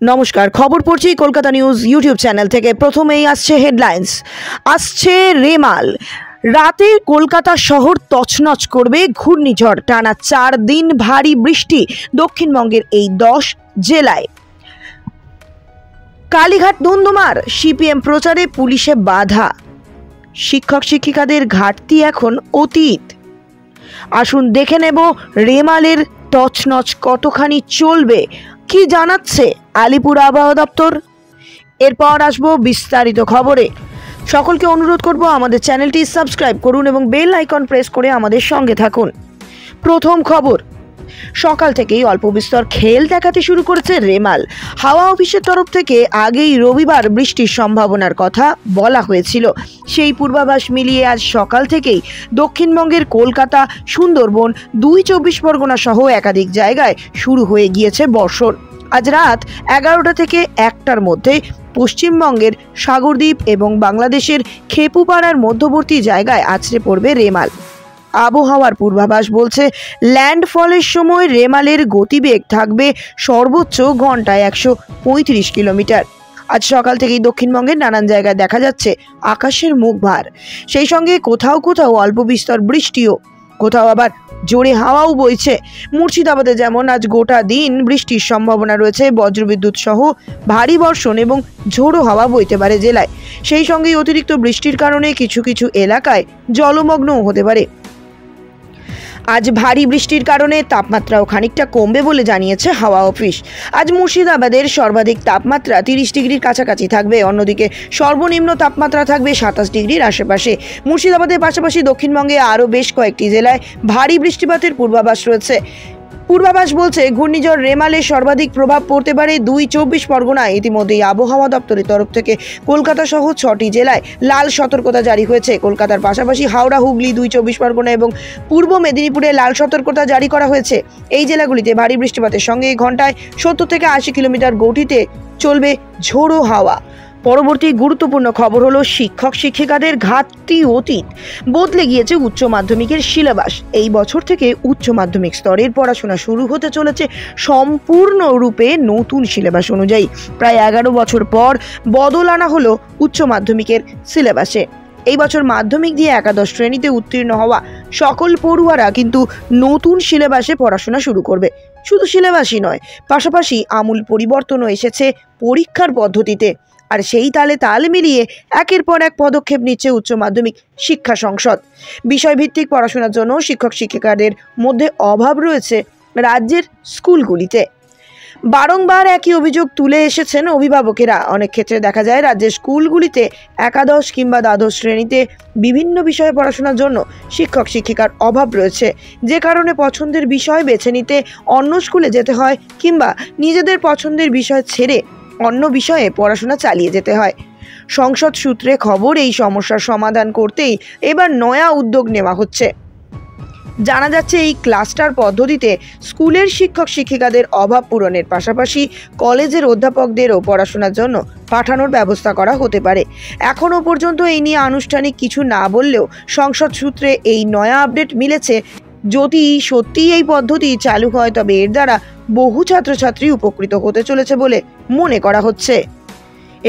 নমস্কার, খবর পড়ছি কলকাতা নিউজ ইউটিউব চ্যানেল থেকে। প্রথমেই আসছে হেডলাইন্স। আসছে রেমাল। রাতে কলকাতা শহর তছনছ করবে ঘূর্ণিঝড়। টানা 4 দিন ভারী বৃষ্টি দক্ষিণবঙ্গের এই 10 জেলায়। কালীঘাট ধুন্ধুমার, সিপিএম প্রচারে পুলিশে বাধা। শিক্ষক শিক্ষিকাদের ঘাটতি এখন অতীত। আসুন দেখে নেব রেমালের তছনছ কতখানি চলবে, কি জানাচ্ছে আলিপুর আবহাওয়া দপ্তর। এরপর আসবো বিস্তারিত খবরে। সকলকে অনুরোধ করব আমাদের চ্যানেলটি সাবস্ক্রাইব করুন এবং বেল আইকন প্রেস করে আমাদের সঙ্গে থাকুন। প্রথম খবর, সকাল থেকেই অল্প বিস্তর খেল দেখাতে শুরু করেছে রেমাল। হাওয়া অফিসের তরফ থেকে আগেই রবিবার বৃষ্টির সম্ভাবনার কথা বলা হয়েছিল। সেই পূর্বাভাস মিলিয়ে আজ সকাল থেকেই দক্ষিণবঙ্গের কলকাতা, সুন্দরবন, 2 চব্বিশ পরগনা সহ একাধিক জায়গায় শুরু হয়ে গিয়েছে বর্ষণ। আজ রাত 11টা থেকে 1টার মধ্যে পশ্চিমবঙ্গের সাগরদ্বীপ এবং বাংলাদেশের খেপুপাড়ার মধ্যবর্তী জায়গায় আছড়ে পড়বে রেমাল। আবহাওয়ার পূর্বাভাস বলছে, ল্যান্ডফলের সময় রেমালের গতিবেগ থাকবে সর্বোচ্চ ঘন্টায় 135 কিলোমিটার। আজ সকাল থেকেই দক্ষিণবঙ্গের নানান জায়গায় দেখা যাচ্ছে আকাশের মুখ ভার। সেই সঙ্গে কোথাও কোথাও অল্প বিস্তর বৃষ্টিও, কোথাও আবার জোরে হাওয়াও বইছে। মুর্শিদাবাদে যেমন আজ গোটা দিন বৃষ্টির সম্ভাবনা রয়েছে। বজ্রবিদ্যুৎ সহ ভারী বর্ষণ এবং ঝোড়ো হাওয়া বইতে পারে জেলায়। সেই সঙ্গে অতিরিক্ত বৃষ্টির কারণে কিছু কিছু এলাকায় জলমগ্নও হতে পারে। আজ ভারী বৃষ্টির কারণে তাপমাত্রাও খানিকটা কমবে বলে জানিয়েছে হাওয়া অফিস। আজ মুর্শিদাবাদের সর্বাধিক তাপমাত্রা 30 ডিগ্রির কাছাকাছি থাকবে। অন্যদিকে সর্বনিম্ন তাপমাত্রা থাকবে 27 ডিগ্রির আশেপাশে। মুর্শিদাবাদের পাশাপাশি দক্ষিণবঙ্গে আরও বেশ কয়েকটি জেলায় ভারী বৃষ্টিপাতের পূর্বাভাস রয়েছে। পূর্বাভাস বলছে, ঘূর্ণিঝড় রেমালের সর্বাধিক প্রভাব পড়তে পারে 2 চব্বিশ পরগনায়। ইতিমধ্যেই আবহাওয়া দপ্তরের তরফ থেকে কলকাতা সহ 6টি জেলায় লাল সতর্কতা জারি হয়েছে। কলকাতার পাশাপাশি হাওড়া, হুগলি, 2 চব্বিশ পরগনা এবং পূর্ব মেদিনীপুরে লাল সতর্কতা জারি করা হয়েছে। এই জেলাগুলিতে ভারী বৃষ্টিপাতের সঙ্গে ঘন্টায় 70 থেকে 80 কিলোমিটার গতিতে চলবে ঝোড়ো হাওয়া। পরবর্তী গুরুত্বপূর্ণ খবর হলো, শিক্ষক শিক্ষিকাদের ঘাটতি অতীত। বদলে গিয়েছে উচ্চ মাধ্যমিকের সিলেবাস। এই বছর থেকে উচ্চ মাধ্যমিক স্তরের পড়াশোনা শুরু হতে চলেছে সম্পূর্ণরূপে নতুন সিলেবাস অনুযায়ী। প্রায় 11 বছর পর বদল আনা হলো উচ্চ মাধ্যমিকের সিলেবাসে। এই বছর মাধ্যমিক দিয়ে একাদশ শ্রেণীতে উত্তীর্ণ হওয়া সকল পড়ুয়ারা কিন্তু নতুন সিলেবাসে পড়াশোনা শুরু করবে। শুধু সিলেবাসই নয়, পাশাপাশি আমূল পরিবর্তনও এসেছে পরীক্ষার পদ্ধতিতে। আর সেই তালে তাল মিলিয়ে একের পর এক পদক্ষেপ নিচ্ছে উচ্চ মাধ্যমিক শিক্ষা সংসদ। বিষয়ভিত্তিক পড়াশোনার জন্য শিক্ষক শিক্ষিকাদের মধ্যে অভাব রয়েছে রাজ্যের স্কুলগুলিতে। বারংবার একই অভিযোগ তুলে এসেছেন অভিভাবকেরা। অনেক ক্ষেত্রে দেখা যায় রাজ্যের স্কুলগুলিতে একাদশ কিংবা দ্বাদশ শ্রেণীতে বিভিন্ন বিষয়ে পড়াশোনার জন্য শিক্ষক শিক্ষিকার অভাব রয়েছে, যে কারণে পছন্দের বিষয় বেছে নিতে অন্য স্কুলে যেতে হয় কিংবা নিজেদের পছন্দের বিষয় ছেড়ে অন্য বিষয়ে পড়াশোনা চালিয়ে যেতে হয়। সংসদ সূত্রে খবর, এই সমস্যার সমাধান করতেই এবার নয়া উদ্যোগ নেওয়া হচ্ছে। জানা যাচ্ছে, এই ক্লাস্টার পদ্ধতিতে স্কুলের শিক্ষক শিক্ষিকাদের অভাব পূরণের পাশাপাশি কলেজের অধ্যাপকদেরও পড়াশোনার জন্য পাঠানোর ব্যবস্থা করা হতে পারে। এখনও পর্যন্ত এই নিয়ে আনুষ্ঠানিক কিছু না বললেও সংসদ সূত্রে এই নয়া আপডেট মিলেছে। যদি সত্যিই এই পদ্ধতি চালু হয়, তবে এর দ্বারা বহু ছাত্রছাত্রী উপকৃত হতে চলেছে বলে মনে করা হচ্ছে।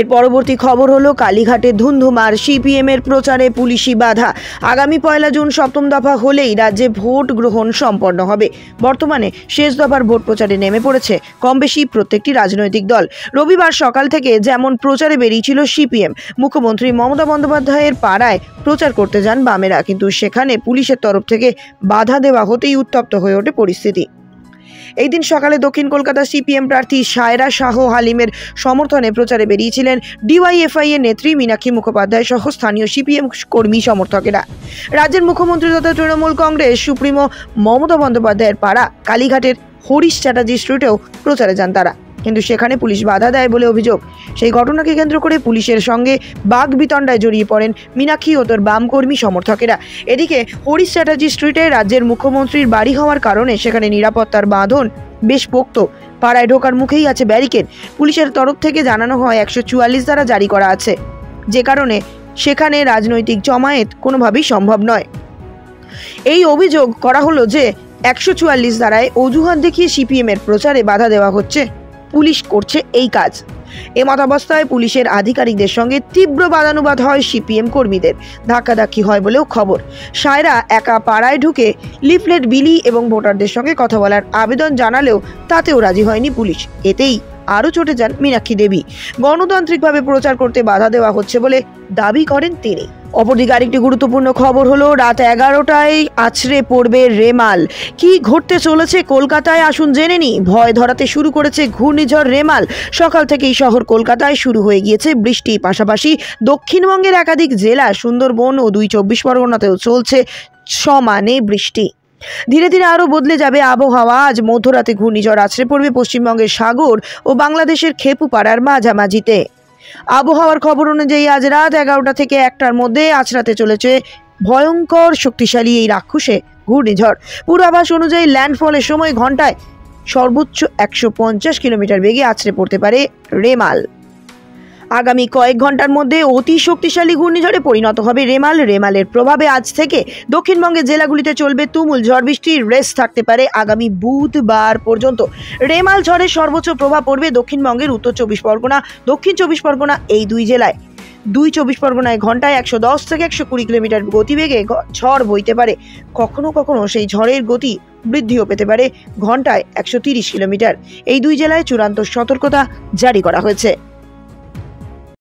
এর পরবর্তী খবর হলো, কালীঘাটে ধুন্ধুমার, সিপিএম এর প্রচারে পুলিশি বাধা। আগামী 1 জুন 7ম দফা হলেই রাজ্যে ভোট গ্রহণ সম্পন্ন হবে। বর্তমানে শেষ দফার ভোট প্রচারে নেমে পড়েছে কম বেশি প্রত্যেকটি রাজনৈতিক দল। রবিবার সকাল থেকে যেমন প্রচারে বেরিয়েছিল সিপিএম, মুখ্যমন্ত্রী মমতা বন্দ্যোপাধ্যায়ের পাড়ায় প্রচার করতে যান বামেরা, কিন্তু সেখানে পুলিশের তরফ থেকে বাধা দেওয়া হতেই উত্তপ্ত হয়ে ওঠে পরিস্থিতি। এই দিন সকালে দক্ষিণ কলকাতা সিপিএম প্রার্থী সায়রা শাহ হালিমের সমর্থনে প্রচারে বেরিয়েছিলেন ডিওয়াইএফআই এর নেত্রী মীনাক্ষী মুখোপাধ্যায় সহ স্থানীয় সিপিএম কর্মী সমর্থকেরা। রাজ্যের মুখ্যমন্ত্রী তথা তৃণমূল কংগ্রেস সুপ্রিমো মমতা বন্দ্যোপাধ্যায়ের পাড়া কালীঘাটের হরিশ চ্যাটার্জি স্ট্রিটেও প্রচারে যান তারা, কিন্তু সেখানে পুলিশ বাধা দেয় বলে অভিযোগ। সেই ঘটনাকে কেন্দ্র করে পুলিশের সঙ্গে বাগবিতণ্ডায় জড়িয়ে পড়েন মীনাক্ষী ও তার বাম কর্মী সমর্থকেরা। এদিকে হরিশ চ্যাটার্জি স্ট্রিটে রাজ্যের মুখ্যমন্ত্রীর বাড়ি হওয়ার কারণে সেখানে নিরাপত্তার বাঁধন বেশ পোক্ত। পাড়ায় ঢোকার মুখেই আছে ব্যারিকেড। পুলিশের তরফ থেকে জানানো হয় 144 ধারা জারি করা আছে, যে কারণে সেখানে রাজনৈতিক জমায়েত কোনোভাবেই সম্ভব নয়। এই অভিযোগ করা হলো যে 144 ধারায় অজুহাত দেখিয়ে সিপিএম এর প্রচারে বাধা দেওয়া হচ্ছে। পুলিশ করছে এই কাজ। এমতাবস্থায় পুলিশের আধিকারিকদের সঙ্গে তীব্র বাদানুবাদ হয় সিপিএম কর্মীদের, ধাক্কাধাক্কি হয় বলেও খবর। সায়রা একা পাড়ায় ঢুকে লিফলেট বিলি এবং ভোটারদের সঙ্গে কথা বলার আবেদন জানালেও তাতেও রাজি হয়নি পুলিশ। এতেই আরও চটে যান মীনাক্ষী দেবী। গণতান্ত্রিকভাবে প্রচার করতে বাধা দেওয়া হচ্ছে বলে দাবি করেন তিনি। অপরদিকে আরেকটি গুরুত্বপূর্ণ খবর হলো, রাত 11টায় আছড়ে পড়বে রেমাল। কি ঘটতে চলেছে কলকাতায় আসুন জেনে নি। ভয় ধরাতে শুরু করেছে ঘূর্ণিঝড় রেমাল। সকাল থেকেই শহর কলকাতায় শুরু হয়ে গিয়েছে বৃষ্টি। পাশাপাশি দক্ষিণবঙ্গের একাধিক জেলা, সুন্দরবন ও 2 চব্বিশ পরগনাতেও চলছে সমানে বৃষ্টি। ধীরে ধীরে আরও বদলে যাবে আবহাওয়া। আজ মধ্যরাতে ঘূর্ণিঝড় আছড়ে পড়বে পশ্চিমবঙ্গের সাগর ও বাংলাদেশের খেপুপাড়ার মাঝামাঝিতে। আবহাওয়ার খবর অনুযায়ী আজ রাত 11টা থেকে 1টার মধ্যে আছড়াতে চলেছে ভয়ঙ্কর শক্তিশালী এই রাক্ষসে ঘূর্ণিঝড়। পূর্বাভাস অনুযায়ী ল্যান্ডফলের সময় ঘন্টায় সর্বোচ্চ 150 কিলোমিটার বেগে আছড়ে পড়তে পারে রেমাল। আগামী কয়েক ঘন্টার মধ্যে অতি শক্তিশালী ঘূর্ণিঝড়ে পরিণত হবে রেমাল। রেমালের প্রভাবে আজ থেকে দক্ষিণবঙ্গের জেলাগুলিতে চলবে তুমুল ঝড় বৃষ্টির রেস থাকতে পারে আগামী বুধবার পর্যন্ত। রেমাল ঝড়ের সর্বোচ্চ প্রভাব পড়বে দক্ষিণবঙ্গের উত্তর 24 পরগনা, দক্ষিণ 24 পরগনা এই 2 জেলায়। 2 24 পরগনায় ঘন্টায় 110 থেকে 120 কিলোমিটার গতিবেগে ঝড় বইতে পারে। কখনো কখনো সেই ঝড়ের গতি বৃদ্ধিও পেতে পারে ঘন্টায় 130 কিলোমিটার। এই 2 জেলায় চূড়ান্ত সতর্কতা জারি করা হয়েছে।